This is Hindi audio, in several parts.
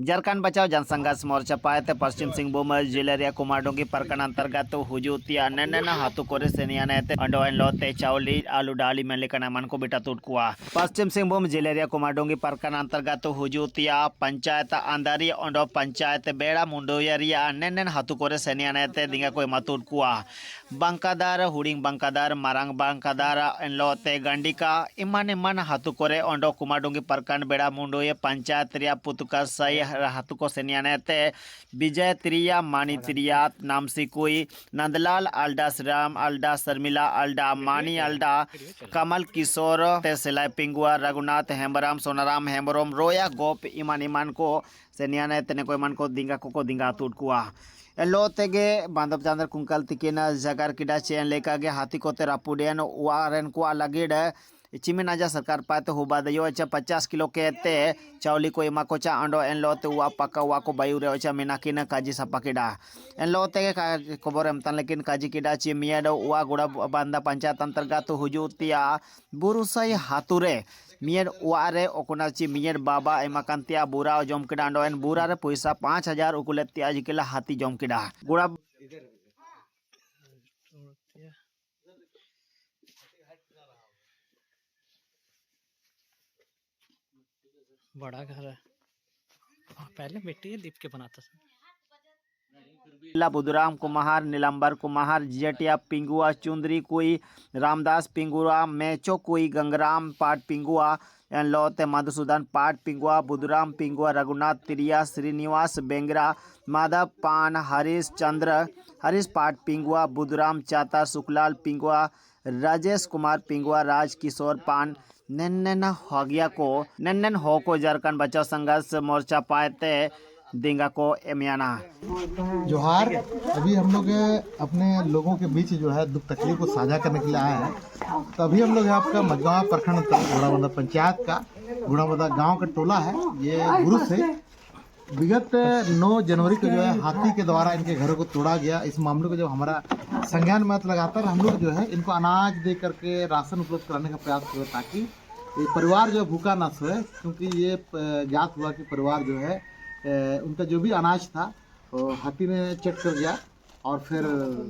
झारखंड बचाओ जनसंघर्ष मोर्चा पायते पश्चिम सिंहभूम जिले कुमारडोंगी प्रखंड अंतर्गत हुजूतिया नन्ना हाथुकोरे सेनियानते अंडोन लोते चावली आलू डाली मेलिकना मन को बिटा तुटकुआ पश्चिम सिंहभूम जिले कुमारडोंगी प्रखंड अंतर्गत हुजूतिया पंचायत अंदारी अंडो पंचायत बेड़ा मुंडोयरिया नन्ना हाथुकोरे सेनियानते दिंगा कोई मतुटकुआ बंकादार हुडिंग बंकादार मारंग बंकादार एनलोते गंडिका इमान इमान हाथुकोरे अंडो कुमारडोंगी प्रखंड बेड़ा मुंडोय पंचायत रिया पुतुका सही हाथुको सेनियानते विजय त्रिया मानी त्रिया नामसिकुई नंदलाल अल्डा श्राम अल्डा शर्मिला अल्डा मानी अल्डा कमल किशोर सिलाई पिंगुआ रघुनाथ हेम्बराम सोनाराम हेम्बरोम रोया गोप इमान इमान को सेनियानते ने को इमान को दिंगा तुटकुआ एलो तेगे बांधव चांदर कुंकल तिकिन जगार किडा चेन लेका गे हाथी कोते रापुडियन वारेन को अलगिड चिमिन आजा सरकार पाते हुबा दयो अच्छा 50 किलो के ते चावली को इमा कोचा अंडो एन लोते वा पक्का वा को बायु रे अच्छा मिनाकिन काजी सपा किडा एन लोते के खबर एमतन लेकिन काजी किडा ची मियाडो वा गुड़ा बांदा पंचायत अंतर्गत हुजूतिया बुरुसाई हातुरे मियर वारे ओकोना ची मियर बाबा एमा कांतिया बुरा जम किडा अंडो एन बुरा रे पैसा 5000 उकुले त्याज किला हाथी जम किडा गुड़ा बड़ा घर है पहले मिट्टी दीप के बनाता था। बुधुराम कुमार नीलंबर कुमार जेटिया पिंगुआ चुंदरी कोई रामदास पिंगुआ मेचो कोई गंगराम पाट पिंगुआ लौते मधुसूदन पाट पिंगुआ बुधुराम पिंगुआ रघुनाथ तिरिया श्रीनिवास बेंगरा माधव पान हरीश चंद्र हरीश पाट पिंगुआ बुधुराम चाता सुखलाल पिंगुआ राजेश कुमार पिंगुआ राज किशोर पान नन्नन हो को झारखंड बचाओ संघर्ष मोर्चा पाते दिंगा को एमियाना जोहार। अभी हम लोग अपने लोगों के बीच जो है दुख तकलीफ को साझा करने के लिए आए हैं। तो अभी हम लोग आपका मजगांव प्रखंड गुड़ाबंदा पंचायत का गुड़ाबंदा गांव का टोला है। ये गुरु से विगत 9 जनवरी को जो है हाथी के द्वारा इनके घरों को तोड़ा गया। इस मामले को जब हमारा संज्ञान में लगातार हम लोग जो है इनको अनाज दे करके राशन उपलब्ध कराने का प्रयास किया ताकि ये परिवार जो भूखा ना सोए, क्योंकि ये ज्ञात हुआ कि परिवार जो है उनका जो भी अनाज था वो हाथी ने चट कर गया और फिर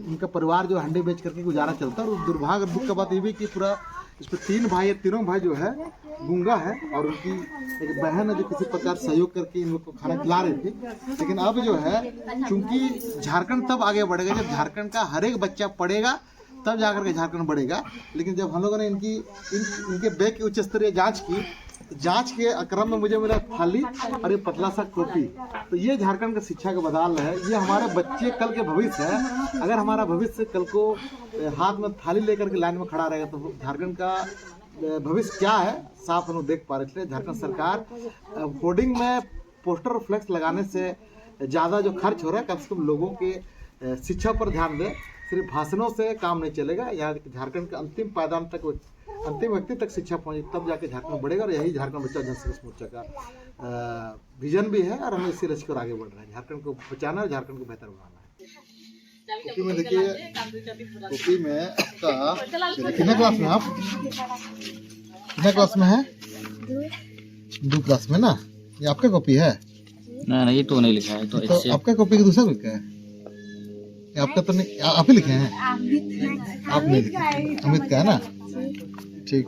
इनका परिवार जो हंडी बेच करके गुजारा चलता। और दुर्भाग्य दुख का बात ये भी कि पूरा इस पर 3 भाई है, तीनों भाई जो है गूंगा है और उनकी एक बहन है जो किसी प्रकार सहयोग करके इन लोग को खाना खिला रही थी। लेकिन अब जो है चूंकि झारखंड तब आगे बढ़ेगा जब झारखंड का हर एक बच्चा पढ़ेगा, तब जाकर के झारखंड बढ़ेगा। लेकिन जब हम लोगों ने इनके बैग की उच्च स्तरीय जांच के क्रम में मुझे मिला थाली और ये पतला सा कॉपी। तो ये झारखंड का शिक्षा का बदलाव है। ये हमारे बच्चे कल के भविष्य है। अगर हमारा भविष्य कल को हाथ में थाली लेकर के लाइन में खड़ा रहेगा तो झारखंड का भविष्य क्या है साफ हम लोग देख पा रहे। इसलिए झारखंड सरकार होर्डिंग में पोस्टर और फ्लेक्स लगाने से ज़्यादा जो खर्च हो रहा है कम से कम लोगों के शिक्षा पर ध्यान दे। सिर्फ भाषणों से काम नहीं चलेगा। यहाँ झारखंड के अंतिम पायदान तक अंतिम व्यक्ति तक शिक्षा पहुँचे तब जाके झारखंड बढ़ेगा। और यही झारखंड बचाओ जनसंघर्ष मोर्चा का विजन भी है और हमें इसी रच कर आगे बढ़ रहे हैं। झारखंड को बचाना और झारखंड को बेहतर बनाना है। कॉपी में देखिए, कॉपी में आपका कितने क्लास में आप कितने क्लास में है? 2 क्लास में ना। ये आपका कॉपी है? नहीं ये तो नहीं लिखा है। तो आपका कॉपी का दूसरा लिखा है? आपका तो नहीं, आप ही लिखे हैं? आप नहीं लिखे, अमित का है ना। ठीक।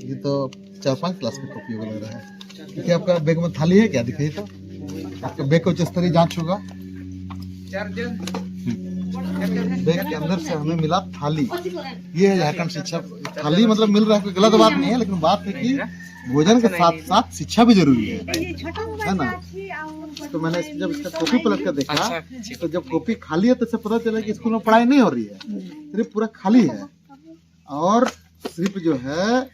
ये तो 4-5 क्लास की कॉपी लग रहा है। देखिए आपका बैग में थाली है क्या? दिखाइए तो। आपके बैग को उच्च स्तरीय जांच होगा। बैग के अंदर से हमें मिला थाली। ये है झारखंड शिक्षा। थाली मतलब मिल रहा है, कोई गलत बात नहीं है, लेकिन बात है कि भोजन के साथ साथ शिक्षा भी जरूरी है ना। तो मैंने जब इसका कॉपी पलट कर देखा तो जब कॉपी खाली है तो इससे पता चला कि स्कूल में पढ़ाई नहीं हो रही है, सिर्फ पूरा खाली है। और सिर्फ जो है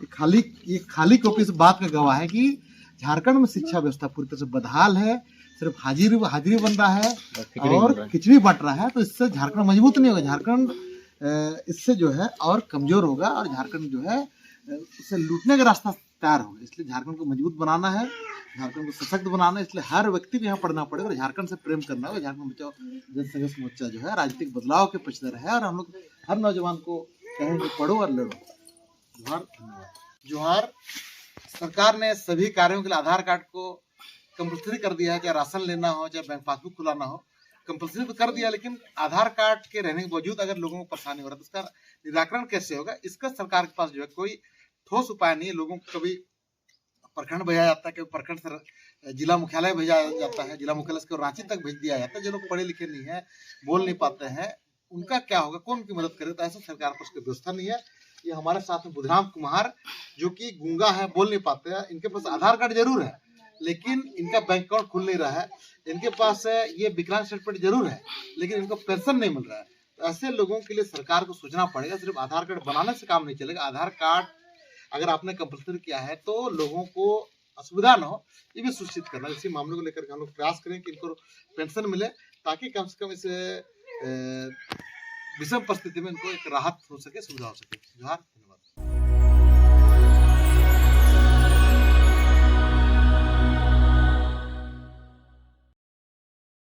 ये खाली कॉपी से बात का गवाह है कि झारखंड में शिक्षा व्यवस्था पूरी तरह से बदहाल है। सिर्फ हाजिरी बन रहा है और खिचड़ी बट रहा है। तो इससे झारखंड मजबूत नहीं होगा। झारखंड इससे जो है और कमजोर होगा और झारखंड जो है उसे लूटने का रास्ता तैयार होगा। इसलिए झारखंड को मजबूत बनाना है, झारखंड को सशक्त बनाना है। इसलिए हर व्यक्ति को यहाँ पढ़ना पड़ेगा और झारखंड से प्रेम करना होगा। झारखंड बचाओ जनसंघर्ष मोर्चा जो है राजनीतिक बदलाव के पक्षधर है और हम लोग हर नौजवान को कहेंगे पढ़ो और लड़ो। जोहार। सरकार ने सभी कार्यों के लिए आधार कार्ड को कंपल्सरी कर दिया है, चाहे राशन लेना हो चाहे बैंक पासबुक खुलाना हो, कंपल्सरी तो कर दिया, लेकिन आधार कार्ड के रहने के बावजूद अगर लोगों को परेशानी हो रहा है तो इसका निराकरण कैसे होगा? इसका सरकार के पास जो है कोई ठोस उपाय नहीं है। लोगों को कभी प्रखंड भेजा जाता है, कभी प्रखंड से जिला मुख्यालय भेजा जाता है, जिला मुख्यालय से रांची तक भेज दिया जाता है। जो लोग पढ़े लिखे नहीं है, बोल नहीं पाते हैं, उनका क्या होगा? कौन उनकी मदद करे? तो ऐसा सरकार पर उसकी व्यवस्था नहीं है। ये हमारे साथ में बुधराम कुमार जो कि गूंगा है, बोल नहीं पाते हैं, इनके पास आधार कार्ड जरूर है लेकिन इनका बैंक अकाउंट खुल नहीं रहा है। इनके पास ये विकलांग सर्टिफिकेट जरूर है लेकिन इनको पेंशन नहीं मिल रहा है। तो ऐसे लोगों के लिए सरकार को सोचना पड़ेगा। सिर्फ आधार कार्ड बनाने से काम नहीं चलेगा। आधार कार्ड अगर आपने कंपल्सरी किया है तो लोगों को असुविधा न हो, ये भी सुनिश्चित करना। इसी मामले को लेकर हम लोग प्रयास करें कि इनको पेंशन मिले ताकि कम से कम इस विषम परिस्थिति में इनको एक राहत हो सके, सुविधा हो सके। जोहार।